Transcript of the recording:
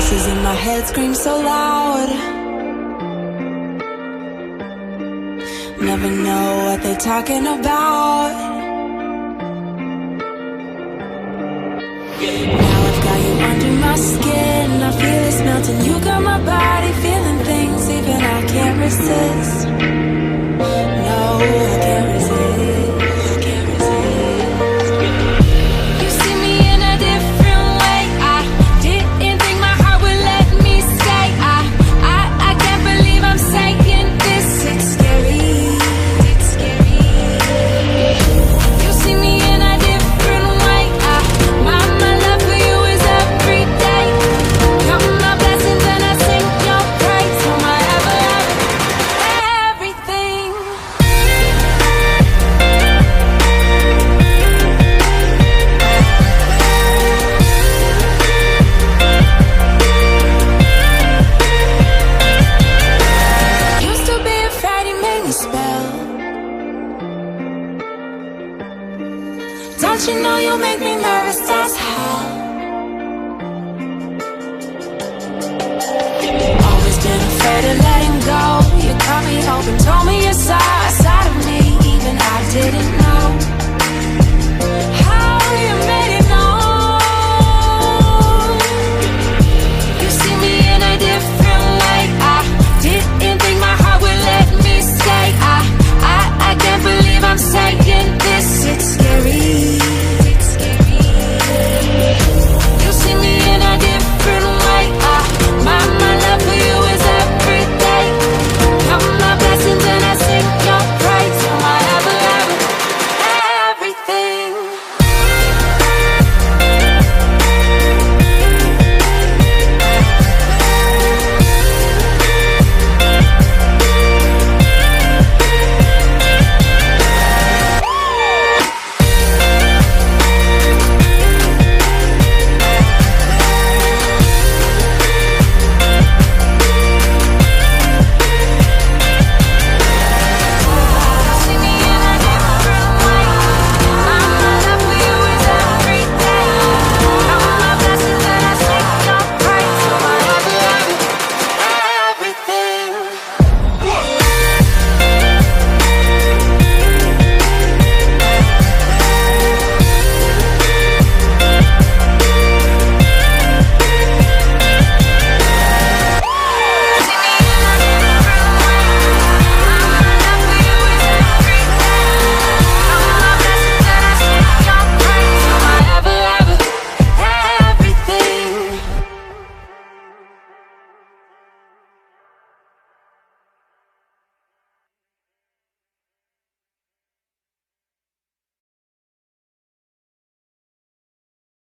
Voices in my head scream so loud. Never know what they're talking about. Now I've got you under my skin. I feel it melting. You got my body feeling things even I can't resist. No, I can't resist. I can't resist. You see me in a different way. I didn't think my heart would let me stay. I can't believe I'm saying this. It's scary. It's scary. You see me in a different way. My love for you is every day. Count my blessings and I sing your praise. Oh my everything. Used to be afraid he made me spell. Don't you know you make me nervous as hell? Always been afraid of letting go. You cut me open, told me you saw a side of me even I didn't know.